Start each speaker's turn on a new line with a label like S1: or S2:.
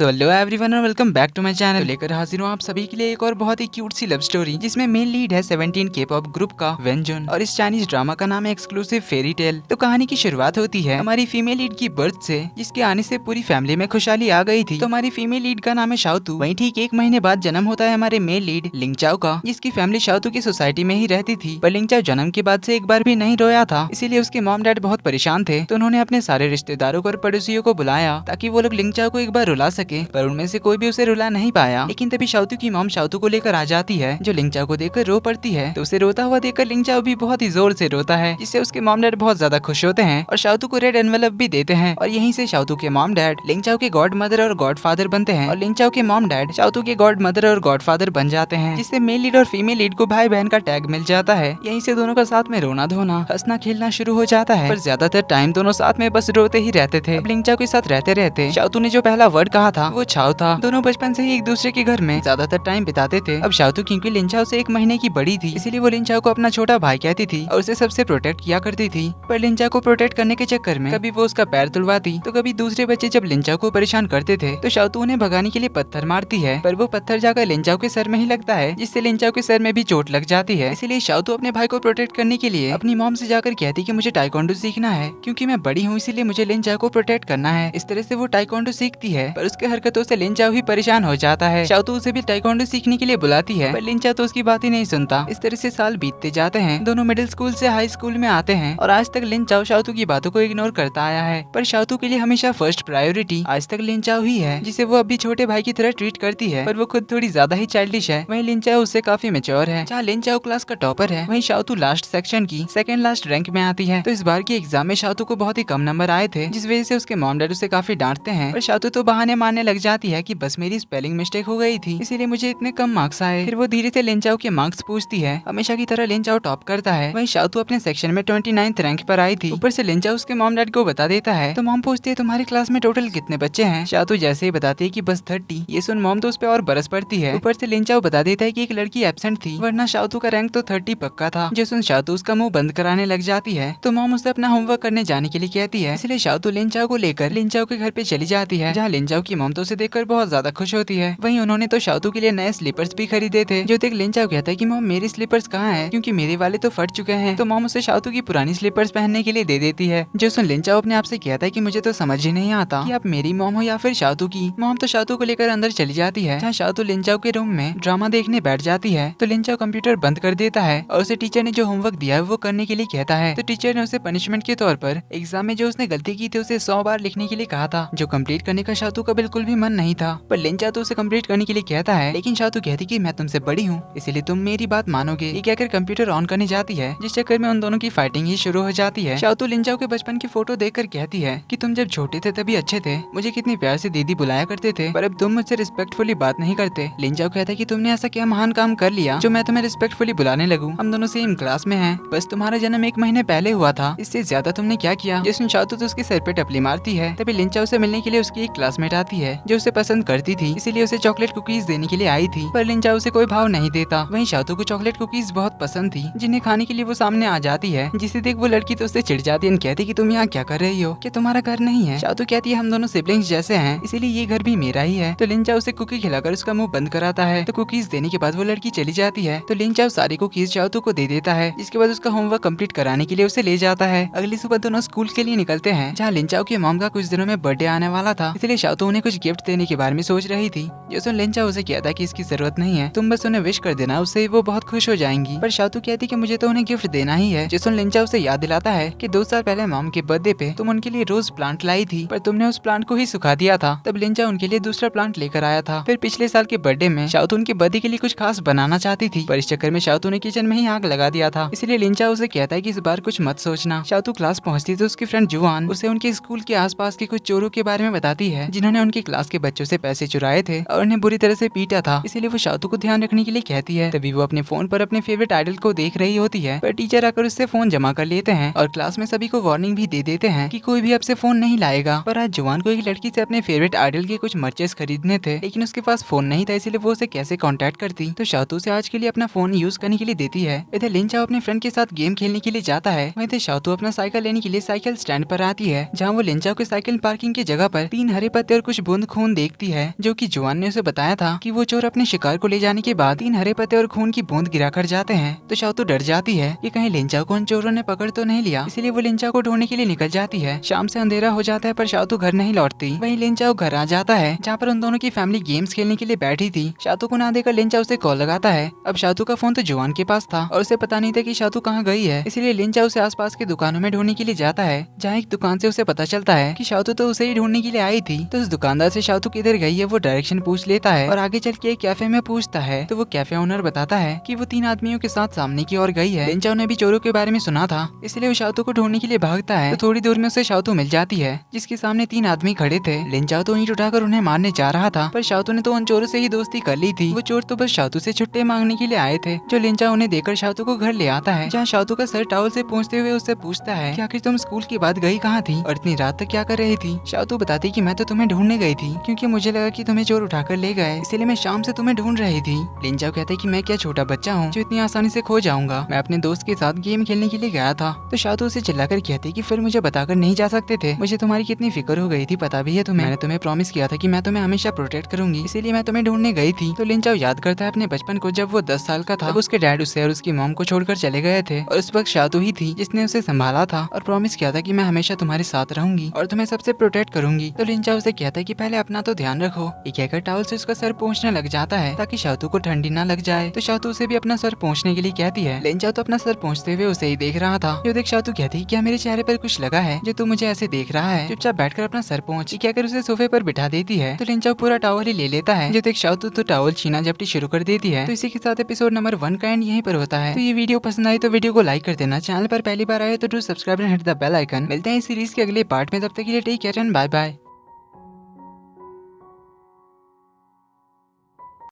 S1: सो hello everyone और welcome back to my channel. लेकर हाजिर हूँ आप सभी के लिए एक और बहुत ही क्यूट सी लव स्टोरी जिसमें मेन लीड है 17 के पॉप ग्रुप का वेंजुन और इस चाइनीज ड्रामा का नाम है एक्सक्लूसिव फेरी टेल। तो कहानी की शुरुआत होती है हमारी फीमेल लीड की बर्थ से, जिसके आने से पूरी फैमिली में खुशहाली आ गई थी। तो हमारी फीमेल लीड का नाम है शाओतू। वहीं ठीक 1 महीने बाद जन्म होता है हमारे मेल लीड लिंगचाओ का, जिसकी फैमिली शाओतू की सोसाइटी में ही रहती थी। पर लिंगचाओ जन्म के बाद से एक बार भी नहीं रोया था, इसीलिए उसके मॉम डैड बहुत परेशान थे। तो उन्होंने अपने सारे रिश्तेदारों और पड़ोसियों को बुलाया ताकि वो लोग लिंगचाओ को एक बार रुला सके, पर उनमें से कोई भी उसे रुला नहीं पाया। लेकिन तभी शाओतू की मॉम शाओतू को लेकर आ जाती है, जो लिंगचाओ को देखकर रो पड़ती है। तो उसे रोता हुआ देखकर लिंगचाओ भी बहुत ही जोर से रोता है, जिससे उसके मॉम डैड बहुत ज्यादा खुश होते हैं और शाओतू को रेड एनवेलप भी देते हैं। और यहीं से शाओतू के मॉम डैड लिंगचाओ के गॉड मदर और गॉड फादर बनते हैं और लिंगचाओ के मॉम डैड शाओतू के गॉड मदर और गॉड फादर बन जाते हैं, जिससे मेल लीड और फीमेल लीड को भाई बहन का टैग मिल जाता है। यहीं से दोनों का साथ में रोना धोना हंसना खेलना शुरू हो जाता है, पर ज्यादातर टाइम दोनों साथ में बस रोते ही रहते थे। अब लिंगचाओ के साथ रहते रहते शाओतू ने जो पहला वर्ड कहा था वो छाओ था। दोनों बचपन से ही एक दूसरे के घर में ज्यादातर टाइम बिताते थे। अब शाओतू क्योंकि लिंगचाओ से 1 महीने की बड़ी थी, इसीलिए वो लिंगचाओ को अपना छोटा भाई कहती थी और उसे सबसे प्रोटेक्ट किया करती थी। पर लिंगचाओ को प्रोटेक्ट करने के चक्कर में कभी वो उसका पैर तुड़वाती, तो कभी दूसरे बच्चे जब लिंगचाओ को परेशान करते थे तो शाओतू उन्हें भगाने के लिए पत्थर मारती है, पर वो पत्थर जाकर लिंगचाओ के सर में ही लगता है, जिससे लिंगचाओ के सर में भी चोट लग जाती है। इसलिए शाओतू अपने भाई को प्रोटेक्ट करने के लिए अपनी मॉम से जाकर कहती कि मुझे टाइकोंडो सीखना है, क्योंकि मैं बड़ी हूँ इसीलिए मुझे लिंगचाओ को प्रोटेक्ट करना है। इस तरह से वो टाइकोंडो सीखती है, पर उसके हरकतों से लिंगचाओ ही परेशान हो जाता है। शाओतू उसे भी टाइकोंडो सीखने के लिए बुलाती है, पर लिंगचाओ तो उसकी बात ही नहीं सुनता। इस तरह से साल बीतते जाते हैं, दोनों मिडिल स्कूल से हाई स्कूल में आते हैं और आज तक लिंगचाओ शाओतू की बातों को इग्नोर करता आया है। पर शाओतू के लिए हमेशा फर्स्ट प्रायोरिटी आज तक लिंगचाओ ही है, जिसे वो अभी छोटे भाई की तरह ट्रीट करती है। पर वो खुद थोड़ी ज्यादा ही चाइल्डिश है। वहीं लिंगचाओ उससे काफी मैच्योर है। जहाँ लिंगचाओ क्लास का टॉपर है, वहीं शाओतू लास्ट सेक्शन की सेकंड लास्ट रैंक में आती है। तो इस बार की एग्जाम में शाओतू को बहुत ही कम नंबर आए थे, जिस वजह से उसके मॉम डैड उसे काफी डांटते हैं। पर शाओतू तो बहाने मारने लग जाती है कि बस मेरी स्पेलिंग मिस्टेक हो गई थी, इसीलिए मुझे इतने कम मार्क्स आए। फिर वो धीरे से लिंगचाओ के मार्क्स पूछती है। हमेशा की तरह लिंगचाओ टॉप करता है। वहीं शाओतू अपने सेक्शन में 29th रैंक पर आई थी। ऊपर से लिंगचाओ उसके मॉम डैड को बता देता है। तो मॉम पूछती है तुम्हारी क्लास में टोटल कितने बच्चे हैं? शाओतू जैसे ही बताती है कि बस 30। ये सुन मॉम तो उस पे और बरस पड़ती है। ऊपर से लिंगचाओ बता देता है कि एक लड़की एब्सेंट थी, वरना शाओतू का रैंक तो 30 पक्का था। जो सुन शाओतू उसका मुंह बंद कराने लग जाती है। तो मॉम उसे अपना होमवर्क करने जाने के लिए कहती है, इसलिए शाओतू लिंगचाओ को लेकर लिंगचाओ के घर पे चली जाती है, जहाँ लिंगचाओ की मॉम तो उसे देखकर बहुत ज्यादा खुश होती है। वहीं उन्होंने तो शाओतू के लिए नए स्लीपर्स भी खरीदे थे। जो देख लिंगचाओ कहता है कि मॉम मेरे स्लीपर्स कहाँ हैं, क्योंकि मेरे वाले तो फट चुके हैं। तो मॉम उसे शाओतू की पुरानी स्लीपर्स पहनने के लिए दे देती है। जो सुन लिंगचाओ अपने आप से कहता है कि मुझे तो समझ ही नहीं आता कि आप मेरी मॉम हो या फिर शाओतू की। मॉम तो शाओतू को लेकर अंदर चली जाती है, जहाँ शाओतू लिंगचाओ के रूम में ड्रामा देखने बैठ जाती है। तो लिंगचाओ कंप्यूटर बंद कर देता है और उसे टीचर ने जो होमवर्क दिया है वो करने के लिए कहता है। तो टीचर ने उसे पनिशमेंट के तौर पर एग्जाम में जो उसने गलती की थी उसे 100 बार लिखने के लिए कहा था, जो कंप्लीट करने का शाओतू का बिल्कुल भी मन नहीं था। पर लिंगचाओ तो उसे कंप्लीट करने के लिए कहता है, लेकिन शाओतू कहती कि मैं तुमसे बड़ी हूँ इसलिए तुम मेरी बात मानोगे। ये कहकर कंप्यूटर ऑन करने जाती है, जिस चक्कर में उन दोनों की फाइटिंग ही शुरू हो जाती है। शाओतू लिंगचाओ के बचपन की फोटो देखकर कहती है कि तुम जब छोटे थे तभी अच्छे थे, मुझे कितनी प्यार से दीदी बुलाया करते थे, पर अब तुम मुझसे रिस्पेक्टफुली बात नहीं करते। लिंगचाओ कहता है कि तुमने ऐसा क्या महान काम कर लिया जो मैं तुम्हें रिस्पेक्टफुली बुलाने लगूं? हम दोनों सेम क्लास में हैं, बस तुम्हारा जन्म 1 महीने पहले हुआ था, इससे ज्यादा तुमने क्या किया? जिसमें शाओतू तो उसके सर पे टपली मारती है। तभी लिंगचाओ से मिलने के लिए उसकी एक क्लासमेट आती है जो उसे पसंद करती थी, इसीलिए उसे चॉकलेट कुकीज देने के लिए आई थी। पर लिंगचाओ उसे कोई भाव नहीं देता। वहीं शाओतू को चॉकलेट कुकीज बहुत पसंद थी, जिन्हें खाने के लिए वो सामने आ जाती है, जिसे देख वो लड़की तो उससे चिढ़ जाती है, कहती कि तुम यहाँ क्या कर रही हो, क्या तुम्हारा घर नहीं है? शाओतू कहती है हम दोनों सिबलिंग्स जैसे हैं, इसीलिए ये घर भी मेरा ही है। तो लिंगचाओ उसे कुकी खिलाकर उसका मुंह बंद कराता है। तो कुकीज देने के बाद वो लड़की चली जाती है। तो लिंगचाओ सारी कुकीज शाओतू को दे देता है, जिसके बाद उसका होमवर्क कंप्लीट कराने के लिए उसे ले जाता है। अगली सुबह दोनों स्कूल के लिए निकलते हैं, जहाँ लिंगचाओ की मॉम का कुछ दिनों में बर्थडे आने वाला था, इसलिए शाओतू उन्हें कुछ गिफ्ट देने के बारे में सोच रही थी। जो सुन लिंगचाओ उसे कहता है कि इसकी जरूरत नहीं है, तुम बस उन्हें विश कर देना, उससे वो बहुत खुश हो जाएंगी। पर शाओतू कहती कि मुझे तो उन्हें गिफ्ट देना ही है। जो सुन लिंगचाओ उसे याद दिलाता है कि 2 साल पहले मॉम के बर्थडे पे तुम उनके लिए रोज प्लांट लाई थी, पर तुमने उस प्लांट को ही सुखा दिया था। तब लिंगचाओ उनके लिए दूसरा प्लांट लेकर आया था। फिर पिछले साल के बर्थडे में शाओतू उनके बर्थडे के लिए कुछ खास बनाना चाहती थी, पर इस चक्कर में शाओतू ने किचन में ही आग लगा दिया था। इसलिए लिंगचाओ उसे कहता है कि इस बार कुछ मत सोचना। शाओतू क्लास पहुंचती तो उसकी फ्रेंड जुआन उसे उनके स्कूल के आसपास के कुछ चोरों के बारे में बताती है, जिन्होंने उनकी क्लास के बच्चों से पैसे चुराए थे और उन्हें बुरी तरह से पीटा था। इसलिए वो शाओतू को ध्यान रखने के लिए कहती है। तभी वो अपने फोन पर अपने फेवरेट आइडल को देख रही होती है, पर टीचर आकर उससे फोन जमा कर लेते हैं और क्लास में सभी को वार्निंग भी दे देते हैं कि कोई भी आपसे फोन नहीं लाएगा। पर आज जुआन को एक लड़की से अपने फेवरेट आइडल के कुछ मर्चेस खरीदने थे, लेकिन उसके पास फोन नहीं था, इसलिए वो उसे कैसे कांटेक्ट करती। तो शाओतू से आज के लिए अपना फोन यूज करने के लिए देती है। इधर लिंगचाओ अपने फ्रेंड के साथ गेम खेलने के लिए जाता है। वहीं शाओतू अपना साइकिल लेने के लिए साइकिल स्टैंड पर आती है, जहाँ वो लिंगचाओ के साइकिल पार्किंग की जगह पर 3 हरे पत्ते और कुछ बूंद खून देखती है, जो कि जुआन ने उसे बताया था कि वो चोर अपने शिकार को ले जाने के बाद 3 हरे पत्ते और खून की बूंद गिरा कर जाते हैं। तो शाओतू डर जाती है कि कहीं लिंचाओ को उन चोरों ने पकड़ तो नहीं लिया, इसलिए वो लिंचाओ को ढूंढने के लिए निकल जाती है। शाम से अंधेरा हो जाता है पर शाओतू घर नहीं लौटती। वहीं लिंचाओ घर आ जाता है, जहाँ पर उन दोनों की फैमिली गेम्स खेलने के लिए बैठी थी। शाओतू को ना देकर लिंचाओ उसे कॉल लगाता है। अब शाओतू का फोन तो जुआन के पास था और उसे पता नहीं था कि शाओतू कहाँ गई है, इसलिए लिंचाओ उसे आसपास की दुकानों में ढूंढने के लिए जाता है, जहाँ एक दुकान से उसे पता चलता है कि शाओतू तो उसे ही ढूंढने के लिए आई थी। तो उस दुकानदार से शाओतू किधर गई है वो डायरेक्शन पूछ लेता है और आगे चल के एक कैफे में पूछता है। तो वो कैफे ओनर बताता है कि वो 3 आदमियों के साथ सामने की ओर गई है। लिंचाओ ने भी चोरों के बारे में सुना था, इसलिए वो शाओतू को ढूंढने के लिए भागता है। तो थोड़ी दूर में उसे शाओतू मिल जाती है, जिसके सामने 3 आदमी खड़े थे। लिंचाओ तो ईंट उठाकर उन्हें मारने जा रहा था, पर शाओतू ने तो उन चोरों से ही दोस्ती कर ली थी। वो चोर तो बस शाओतू से छुट्टे मांगने के लिए आए थे। जो लिंचाओ उन्हें देकर शाओतू को घर ले आता है, जहाँ शाओतू का सर टॉवल से पोंछते हुए उससे पूछता है कि आखिर तुम स्कूल के बाद गई कहाँ थी और इतनी रात तक क्या कर रही थी। शाओतू बताती कि मैं तो तुम्हें ढूंढने गई थी, क्योंकि मुझे लगा कि तुम्हें चोर उठाकर ले गए, इसलिए मैं शाम से तुम्हें ढूंढ रही थी। लिंचाओ कहते कि मैं क्या छोटा बच्चा हूँ जो इतनी आसानी से खो जाऊंगा, मैं अपने दोस्त के साथ गेम खेलने के लिए गया था। तो शाओतू उसे चिल्लाकर कहती कि फिर मुझे बताकर नहीं जा सकते थे, मुझे तुम्हारी कितनी फिक्र हो गई थी पता भी है तुम्हें। मैंने तुम्हें प्रॉमिस किया था कि मैं तुम्हें हमेशा प्रोटेक्ट करूंगी, इसीलिए मैं तुम्हें ढूंढने गई थी। तो लिंचाओ याद करता है अपने बचपन को, जब वो 10 साल का था, तब उसके डैड उसे और उसकी मॉम को छोड़कर चले गए थे और उस वक्त शाओतू ही थी जिसने उसे संभाला था और प्रॉमिस किया था कि मैं हमेशा तुम्हारे साथ रहूंगी और तुम्हें सबसे प्रोटेक्ट करूंगी। तो लिंचाओ उसे कहता है कि पहले अपना तो ध्यान रखो। ये कहकर टॉवल से उसका सर पोंछने लग जाता है ताकि शाओतू को ठंडी ना लग जाए। तो शाओतू उसे भी अपना सर पोंछने के लिए कहती है। लिंचाओ तो अपना सर पोंछते हुए उसे ही देख रहा था। जो देख शाओतू कहती है क्या मेरे चेहरे पर कुछ लगा है जो तू मुझे ऐसे देख रहा है, चुपचाप बैठकर अपना सर पोंछ। कहकर उसे सोफे पर बिठा देती है। तो लिंचाओ पूरा टॉवल ही ले लेता है। जो देख शाओतू तो टॉवल छीना झपटी शुरू कर देती है। तो इसी के साथ एपिसोड नंबर 1 का एंड यहीं पर होता है। तो ये वीडियो पसंद आई तो वीडियो को लाइक कर देना, चैनल पर पहली बार आए तो do subscribe and hit the bell icon. मिलते हैं इस सीरीज के अगले पार्ट में, तब तक के लिए take care and bye bye.